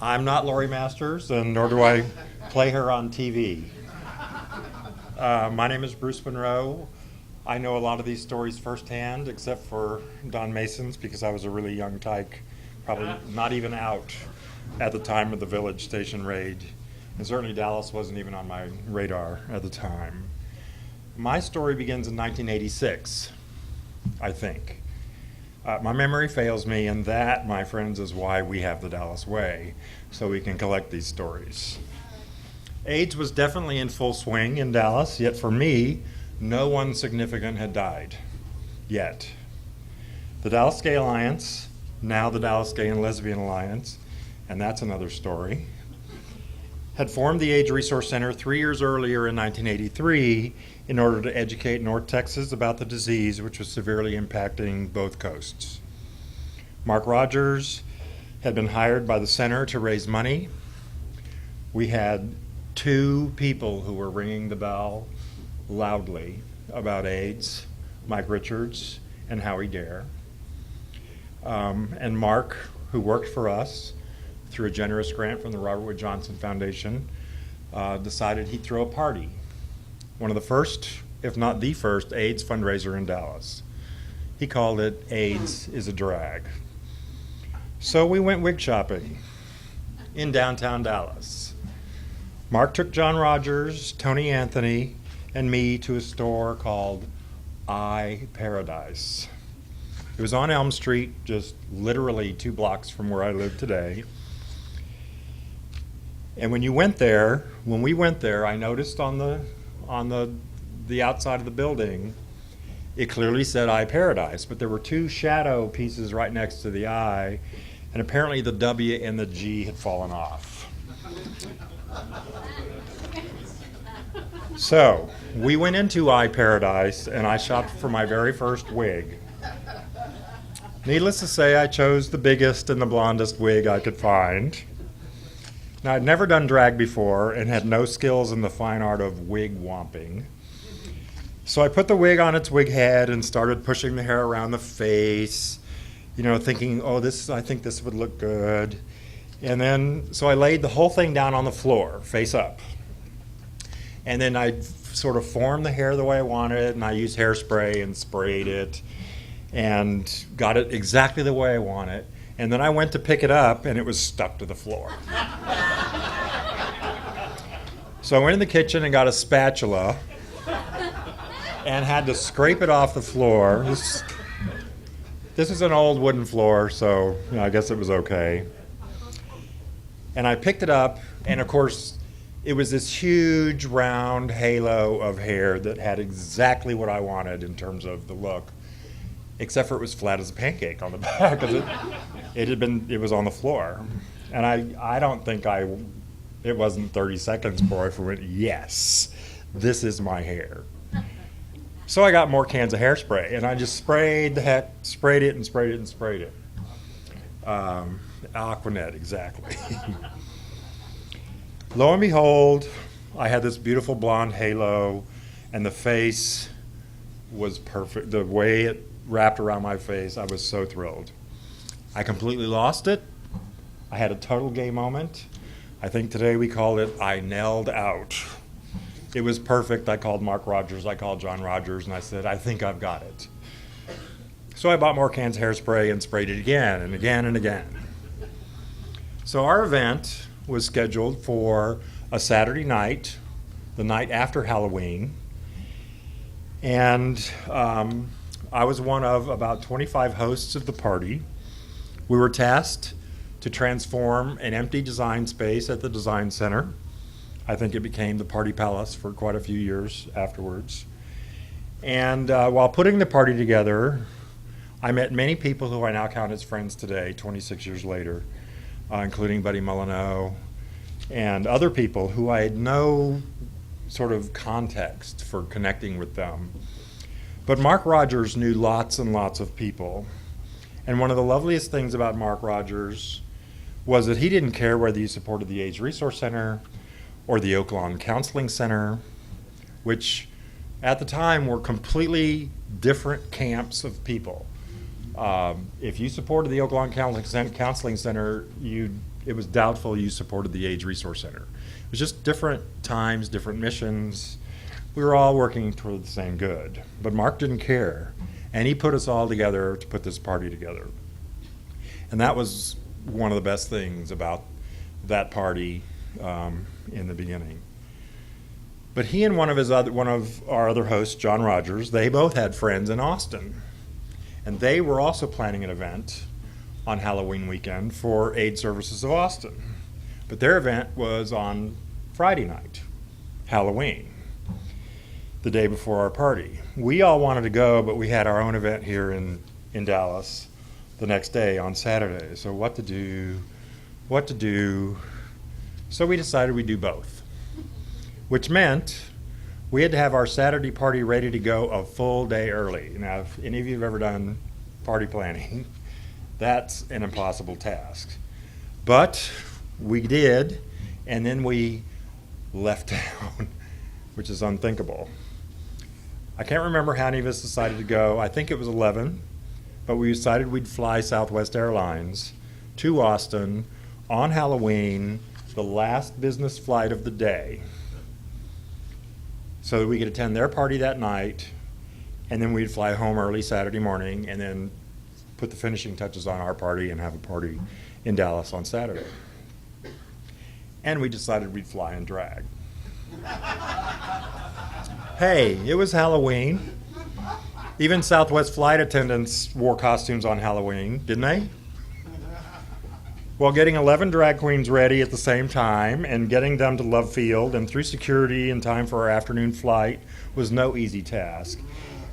I'm not Laurie Masters, and nor do I play her on TV. My name is Bruce Monroe. I know a lot of these stories firsthand, except for Don Mason's, because I was a really young tyke, probably not even out at the time of the Village Station raid. And certainly Dallas wasn't even on my radar at the time. My story begins in 1986, I think. My memory fails me, and that, my friends, is why we have the Dallas Way, so we can collect these stories. AIDS was definitely in full swing in Dallas, yet for me, no one significant had died, yet. The Dallas Gay Alliance, now the Dallas Gay and Lesbian Alliance, and that's another story, had formed the AIDS Resource Center 3 years earlier in 1983 in order to educate North Texas about the disease, which was severely impacting both coasts. Mark Rogers had been hired by the center to raise money. We had 2 people who were ringing the bell loudly about AIDS, Mike Richards and Howie Dare. And Mark, who worked for us through a generous grant from the Robert Wood Johnson Foundation, decided he'd throw a party. One of the first, if not the first, AIDS fundraiser in Dallas. He called it AIDS is a Drag. So we went wig shopping in downtown Dallas. Mark took John Rogers, Tony Anthony, and me to a store called I Paradise. It was on Elm Street, just literally 2 blocks from where I live today. And when we went there, I noticed on the outside of the building, it clearly said I Paradise, but there were 2 shadow pieces right next to the I, and apparently the W and the G had fallen off. So we went into I Paradise, and I shopped for my very first wig. Needless to say, I chose the biggest and the blondest wig I could find. Now, I'd never done drag before and had no skills in the fine art of wig womping. So I put the wig on its wig head and started pushing the hair around the face, thinking, I think this would look good. And then, so I laid the whole thing down on the floor, face up. And then I sort of formed the hair the way I wanted it, and I used hairspray and sprayed it and got it exactly the way I want it. And then I went to pick it up, and it was stuck to the floor. So I went in the kitchen and got a spatula and had to scrape it off the floor. This is an old wooden floor, so I guess it was okay. And I picked it up, and of course, it was this huge round halo of hair that had exactly what I wanted in terms of the look, except for it was flat as a pancake on the back because it was on the floor. And I don't think it wasn't 30 seconds before I went, yes, this is my hair. So I got more cans of hairspray, and I just sprayed it. Aquanet, exactly. Lo and behold, I had this beautiful blonde halo, and the face was perfect. The way it wrapped around my face, I was so thrilled. I completely lost it. I had a total gay moment. I think today we call it I nailed out. It was perfect. I called Mark Rogers, I called John Rogers, and I said, I think I've got it. So I bought more cans of hairspray and sprayed it again and again and again. So our event was scheduled for a Saturday night, the night after Halloween, and I was one of about 25 hosts of the party. We were tasked to transform an empty design space at the Design Center. I think it became the Party Palace for quite a few years afterwards. And while putting the party together, I met many people who I now count as friends today, 26 years later, including Buddy Molyneux and other people who I had no sort of context for connecting with them. But Mark Rogers knew lots and lots of people. And one of the loveliest things about Mark Rogers was that he didn't care whether you supported the AIDS Resource Center or the Oak Lawn Counseling Center, which at the time were completely different camps of people. If you supported the Oak Lawn Counseling Center, you it was doubtful you supported the AIDS Resource Center. It was just different times, different missions. We were all working toward the same good. But Mark didn't care, and he put us all together to put this party together. And that was one of the best things about that party in the beginning. But he and one of our other hosts, John Rogers, they both had friends in Austin. And they were also planning an event on Halloween weekend for AIDS Services of Austin. But their event was on Friday night, Halloween, the day before our party. We all wanted to go, but we had our own event here in Dallas the next day on Saturday. So what to do? So we decided we'd do both, which meant we had to have our Saturday party ready to go a full day early. Now, if any of you have ever done party planning, that's an impossible task. But we did, and then we left town, which is unthinkable. I can't remember how many of us decided to go. I think it was 11, but we decided we'd fly Southwest Airlines to Austin on Halloween, the last business flight of the day, so that we could attend their party that night, and then we'd fly home early Saturday morning and then put the finishing touches on our party and have a party in Dallas on Saturday. And we decided we'd fly in drag. Hey, it was Halloween. Even Southwest flight attendants wore costumes on Halloween, didn't they? Well, getting 11 drag queens ready at the same time and getting them to Love Field and through security in time for our afternoon flight was no easy task.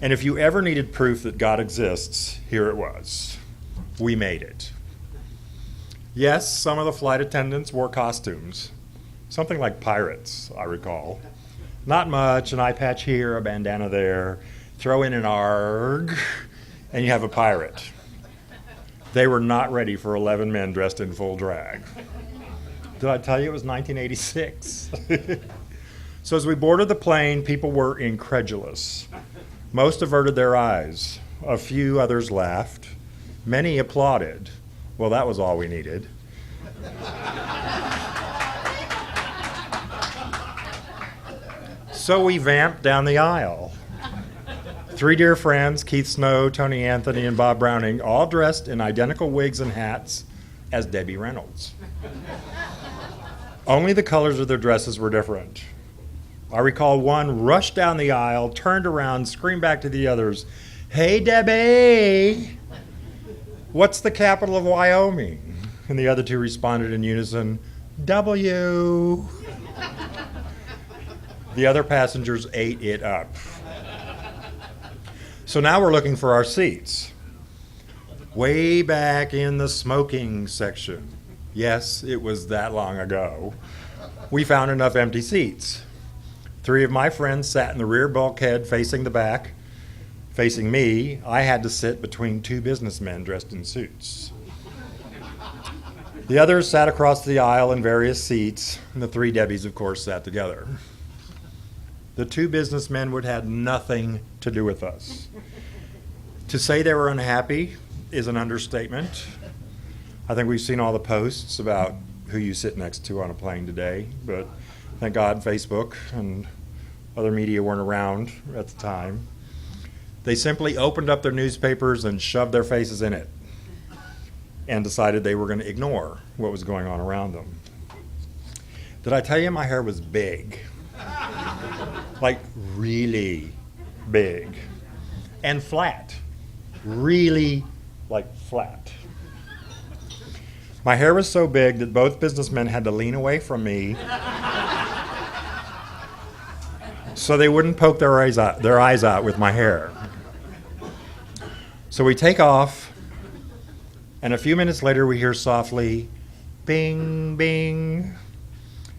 And if you ever needed proof that God exists, here it was. We made it. Yes, some of the flight attendants wore costumes, something like pirates, I recall. Not much, an eye patch here, a bandana there, throw in an ARG, and you have a pirate. They were not ready for 11 men dressed in full drag. Did I tell you it was 1986? So as we boarded the plane, people were incredulous. Most averted their eyes. A few others laughed. Many applauded. Well, that was all we needed. So we vamped down the aisle. 3 dear friends, Keith Snow, Tony Anthony, and Bob Browning, all dressed in identical wigs and hats as Debbie Reynolds. Only the colors of their dresses were different. I recall one rushed down the aisle, turned around, screamed back to the others, "Hey, Debbie, what's the capital of Wyoming?" And the other two responded in unison, "W." The other passengers ate it up. So now we're looking for our seats. Way back in the smoking section. Yes, it was that long ago. We found enough empty seats. 3 of my friends sat in the rear bulkhead facing the back. Facing me, I had to sit between 2 businessmen dressed in suits. The others sat across the aisle in various seats, and the 3 Debbies, of course, sat together. The 2 businessmen would have nothing to do with us. To say they were unhappy is an understatement. I think we've seen all the posts about who you sit next to on a plane today, but thank God Facebook and other media weren't around at the time. They simply opened up their newspapers and shoved their faces in it and decided they were going to ignore what was going on around them. Did I tell you my hair was big? Like really big. And flat. Really, like flat. My hair was so big that both businessmen had to lean away from me so they wouldn't poke their eyes out with my hair. So we take off, and a few minutes later we hear softly, bing, bing,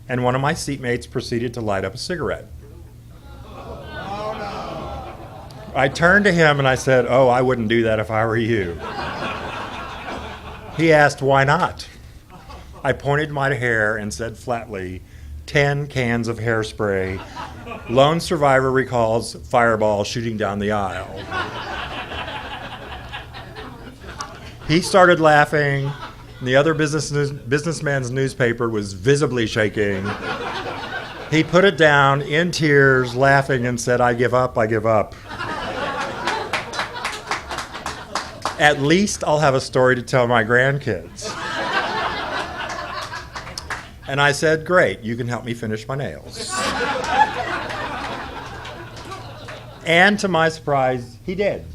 and one of my seatmates proceeded to light up a cigarette. I turned to him and I said, "Oh, I wouldn't do that if I were you." He asked, "Why not?" I pointed my hair and said flatly, 10 cans of hairspray. Lone survivor recalls fireball shooting down the aisle. He started laughing. And the other businessman's newspaper was visibly shaking. He put it down in tears, laughing, and said, "I give up, I give up." At least I'll have a story to tell my grandkids. And I said, "Great, you can help me finish my nails." And to my surprise, he did.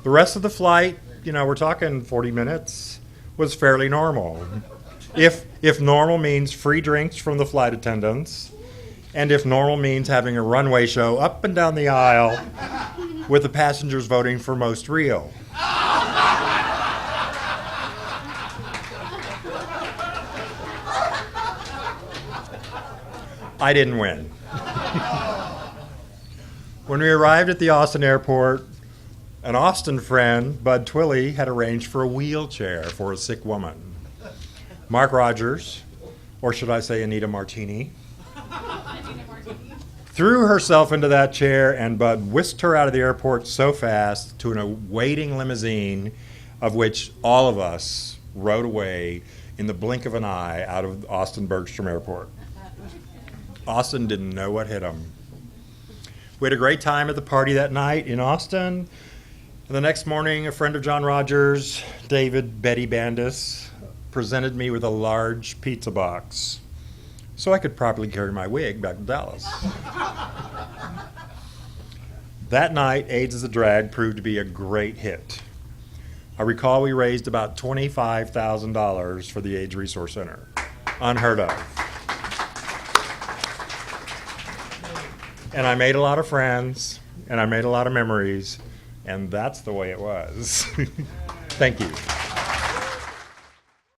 The rest of the flight, we're talking 40 minutes, was fairly normal. If normal means free drinks from the flight attendants, and if normal means having a runway show up and down the aisle with the passengers voting for most real. I didn't win. When we arrived at the Austin airport, an Austin friend, Bud Twilley, had arranged for a wheelchair for a sick woman. Mark Rogers, or should I say Anita Martini, threw herself into that chair, and Bud whisked her out of the airport so fast to an awaiting limousine, of which all of us rode away in the blink of an eye out of Austin Bergstrom Airport. Austin didn't know what hit him. We had a great time at the party that night in Austin. And the next morning, a friend of John Rogers, David Betty Bandis, presented me with a large pizza box so I could properly carry my wig back to Dallas. That night, AIDS is a Drag proved to be a great hit. I recall we raised about $25,000 for the AIDS Resource Center. Unheard of. And I made a lot of friends, and I made a lot of memories, and that's the way it was. Thank you.